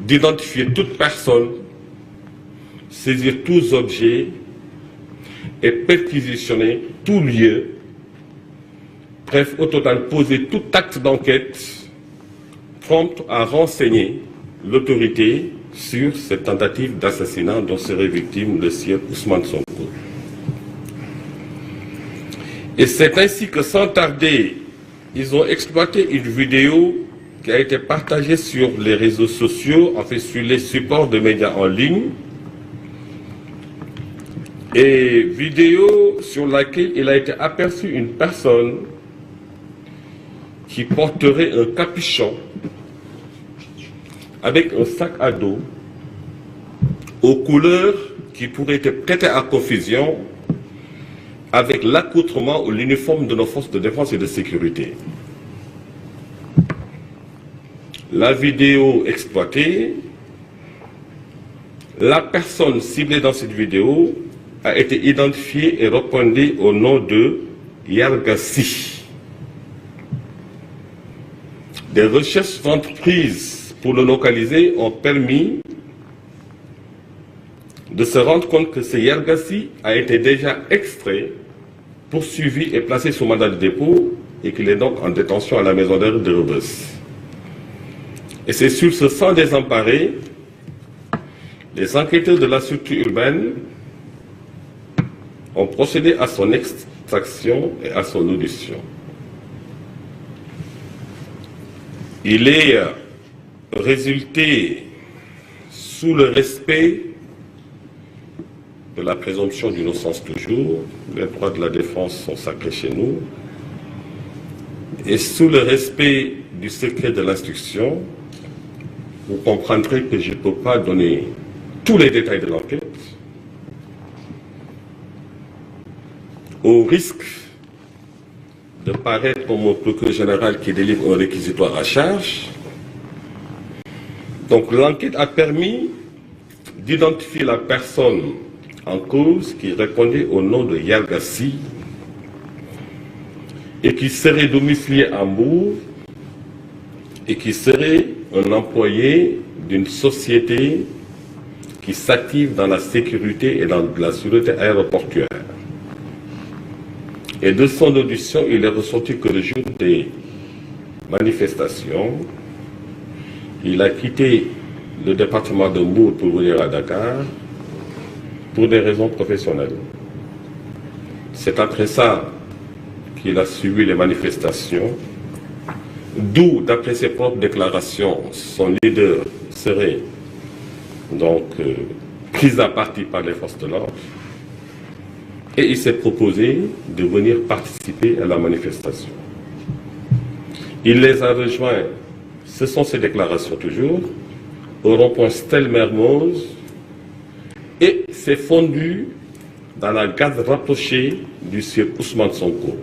d'identifier toute personne, saisir tous objets et perquisitionner tout lieu. Bref, au total, poser tout acte d'enquête prompt à renseigner l'autorité sur cette tentative d'assassinat dont serait victime le sieur Ousmane Sonko. Et c'est ainsi que, sans tarder, ils ont exploité une vidéo qui a été partagée sur les réseaux sociaux, en fait sur les supports de médias en ligne, et vidéo sur laquelle il a été aperçu une personne qui porterait un capuchon avec un sac à dos aux couleurs qui pourraient être prêtées à confusion avec l'accoutrement ou l'uniforme de nos forces de défense et de sécurité. La vidéo exploitée, la personne ciblée dans cette vidéo a été identifiée et répondue au nom de Yargassi. Des recherches entreprises pour le localiser ont permis de se rendre compte que ce Yargassi a été déjà extrait, poursuivi et placé sous mandat de dépôt et qu'il est donc en détention à la maison d'arrêt de Rebeuss. Et c'est sur ce sang désemparé, les enquêteurs de la structure urbaine ont procédé à son extraction et à son audition. Il est résulté, sous le respect de la présomption d'innocence toujours, les droits de la défense sont sacrés chez nous, et sous le respect du secret de l'instruction, vous comprendrez que je ne peux pas donner tous les détails de l'enquête, au risque de paraître comme un procureur général qui délivre un réquisitoire à charge. Donc l'enquête a permis d'identifier la personne en cause qui répondait au nom de Yargassi et qui serait domicilié à Mbour et qui serait un employé d'une société qui s'active dans la sécurité et dans la sûreté aéroportuaire. Et de son audition, il est ressorti que le jour des manifestations, il a quitté le département de Mbour pour venir à Dakar pour des raisons professionnelles. C'est après ça qu'il a suivi les manifestations, d'où, d'après ses propres déclarations, son leader serait donc pris à partie par les forces de l'ordre. Et il s'est proposé de venir participer à la manifestation. Il les a rejoints, ce sont ses déclarations toujours, au rond-point Stel-Mermoz, et s'est fondu dans la garde rapprochée du sieur Ousmane Sonko,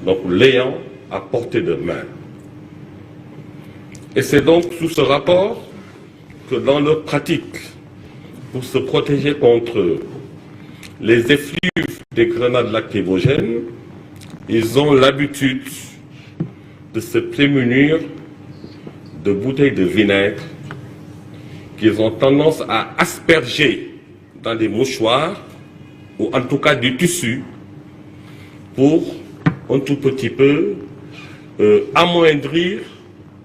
donc l'ayant à portée de main. Et c'est donc sous ce rapport que dans leur pratique, pour se protéger contre les effluves des grenades lacrymogènes, ils ont l'habitude de se prémunir de bouteilles de vinaigre qu'ils ont tendance à asperger dans des mouchoirs ou en tout cas du tissu pour un tout petit peu amoindrir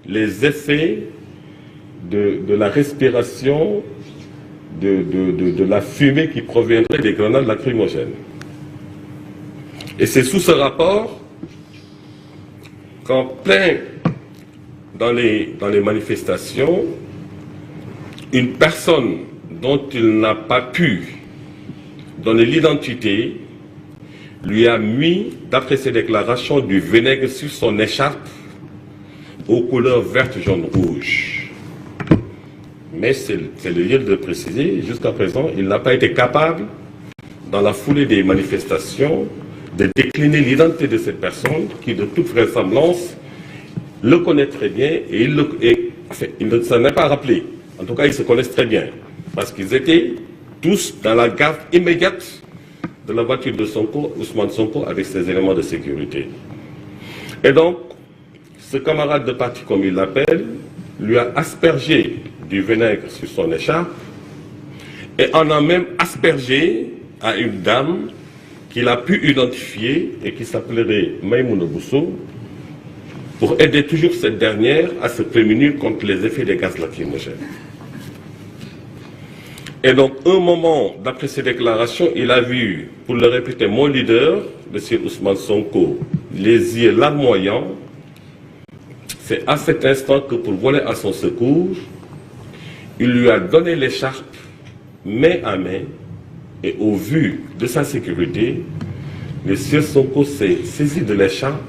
les effets de la respiration de la fumée qui proviendrait des grenades lacrymogènes. Et c'est sous ce rapport qu'en plein dans les manifestations, une personne dont il n'a pas pu donner l'identité lui a mis, d'après ses déclarations, du vinaigre sur son écharpe aux couleurs verte, jaune, rouge. Mais c'est le lieu de le préciser, jusqu'à présent, il n'a pas été capable, dans la foulée des manifestations, de décliner l'identité de cette personne qui, de toute vraisemblance, le connaît très bien et il ne s'en est pas rappelé. En tout cas, ils se connaissent très bien, parce qu'ils étaient tous dans la garde immédiate de la voiture de Sonko, Ousmane Sonko, avec ses éléments de sécurité. Et donc, ce camarade de parti, comme il l'appelle, lui a aspergé du vinaigre sur son écharpe et en a même aspergé à une dame qu'il a pu identifier et qui s'appellerait Maïmouna Bousso, pour aider toujours cette dernière à se prémunir contre les effets des gaz lacrymogènes. Et donc, un moment d'après ces déclarations, il a vu, pour le répéter, mon leader, M. Ousmane Sonko, les yeux larmoyants. C'est à cet instant que, pour voler à son secours, il lui a donné l'écharpe main à main, et au vu de sa sécurité, M. Sonko s'est saisi de l'écharpe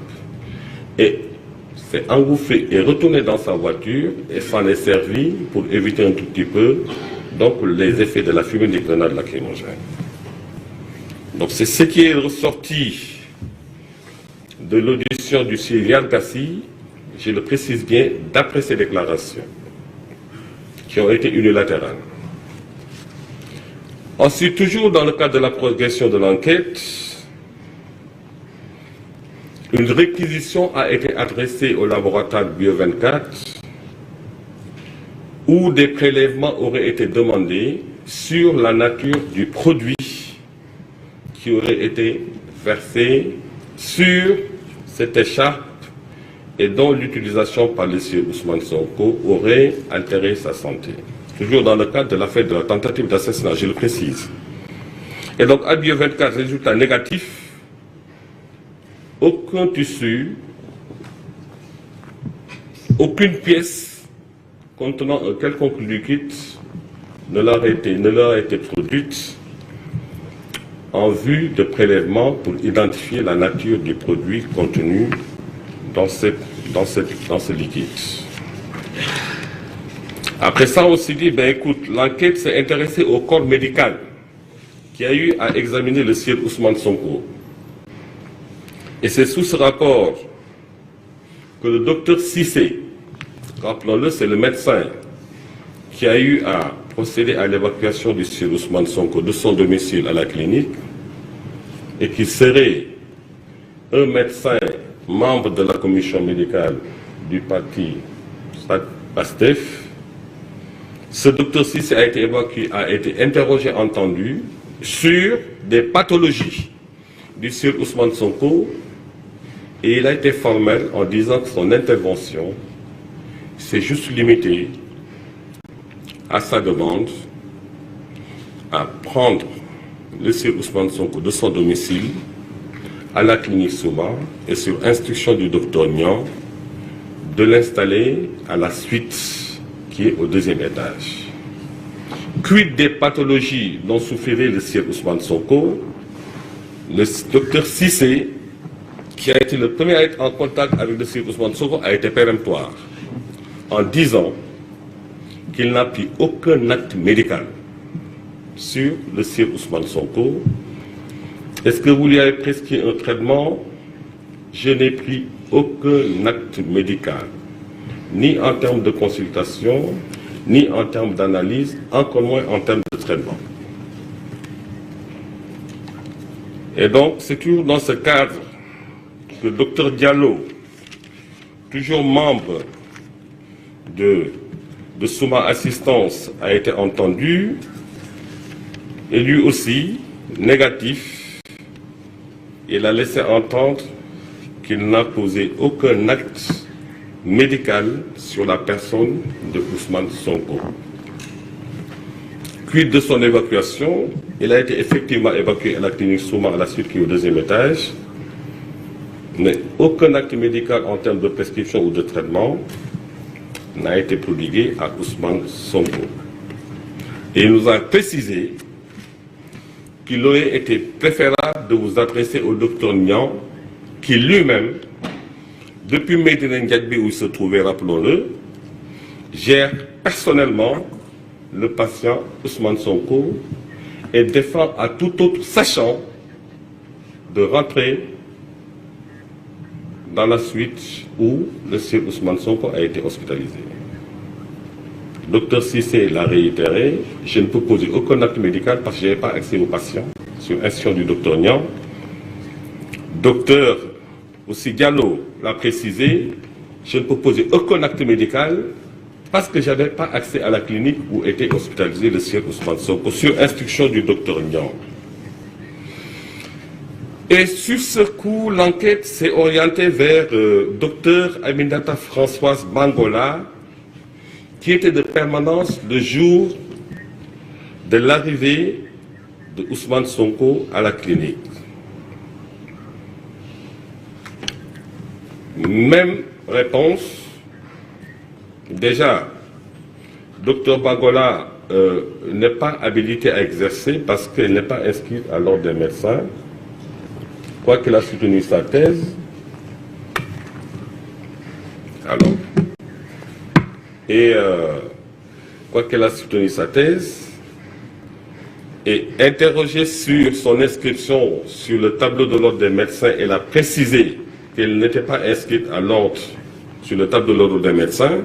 et s'est engouffré et retourné dans sa voiture et s'en est servi pour éviter un tout petit peu donc les effets de la fumée des grenades lacrymogènes. Donc c'est ce qui est ressorti de l'audition du sieur Yann Kassi, je le précise bien, d'après ces déclarations, qui ont été unilatérales. Ensuite, toujours dans le cadre de la progression de l'enquête, une réquisition a été adressée au laboratoire Bio24 où des prélèvements auraient été demandés sur la nature du produit qui aurait été versé sur cette écharpe et dont l'utilisation par le sieur Ousmane Sonko aurait altéré sa santé. Toujours dans le cadre de l'affaire de la tentative d'assassinat, je le précise. Et donc, à Bio24, résultat négatif, aucun tissu, aucune pièce contenant un quelconque liquide ne leur a été produite en vue de prélèvement pour identifier la nature du produit contenu dans ce liquide. Après ça, on s'est dit, ben écoute, l'enquête s'est intéressée au corps médical qui a eu à examiner le sieur Ousmane Sonko. Et c'est sous ce rapport que le docteur Cissé, rappelons-le, c'est le médecin qui a eu à procéder à l'évacuation du sieur Ousmane Sonko de son domicile à la clinique et qui serait un médecin membre de la commission médicale du parti PASTEF. Ce docteur Cissé a été évacué, a été interrogé, entendu sur des pathologies du sieur Ousmane Sonko. Et il a été formel en disant que son intervention s'est juste limitée à sa demande à prendre le sieur Ousmane Sonko de son domicile à la clinique Souma et sur instruction du docteur Niang de l'installer à la suite qui est au deuxième étage. Quid des pathologies dont souffrirait le sieur Ousmane Sonko, le docteur Cissé, qui a été le premier à être en contact avec le sieur Ousmane Sonko, a été péremptoire en disant qu'il n'a pris aucun acte médical sur le sieur Ousmane Sonko. Est-ce que vous lui avez prescrit un traitement? Je n'ai pris aucun acte médical, ni en termes de consultation, ni en termes d'analyse, encore moins en termes de traitement. Et donc, c'est toujours dans ce cadre que le docteur Diallo, toujours membre de Souma Assistance, a été entendu, et lui aussi, négatif. Il a laissé entendre qu'il n'a posé aucun acte médical sur la personne de Ousmane Sonko. Quid de son évacuation? Il a été effectivement évacué à la clinique Souma à la suite qui est au deuxième étage. Mais aucun acte médical en termes de prescription ou de traitement n'a été prodigué à Ousmane Sonko. Et il nous a précisé qu'il aurait été préférable de vous adresser au docteur Niang, qui lui-même, depuis Médina Ndiadbi où il se trouvait, rappelons-le, gère personnellement le patient Ousmane Sonko et défend à tout autre sachant de rentrer dans la suite où le sieur Ousmane Sonko a été hospitalisé. Docteur Cissé l'a réitéré, je ne peux poser aucun acte médical parce que je n'ai pas accès aux patients, sur instruction du docteur Niang. Docteur aussi Diallo l'a précisé, je ne peux poser aucun acte médical parce que je n'avais pas accès à la clinique où était hospitalisé le sieur Ousmane Sonko, sur instruction du docteur Niang. Et sur ce coup, l'enquête s'est orientée vers docteur Aminata Françoise Bangola, qui était de permanence le jour de l'arrivée de Ousmane Sonko à la clinique. Même réponse. Déjà, docteur Bangola n'est pas habilité à exercer parce qu'elle n'est pas inscrite à l'ordre des médecins, quoiqu'elle a soutenu sa thèse. Alors, et quoiqu'elle a soutenu sa thèse, et interrogée sur son inscription sur le tableau de l'ordre des médecins, elle a précisé qu'elle n'était pas inscrite à l'ordre sur le tableau de l'ordre des médecins.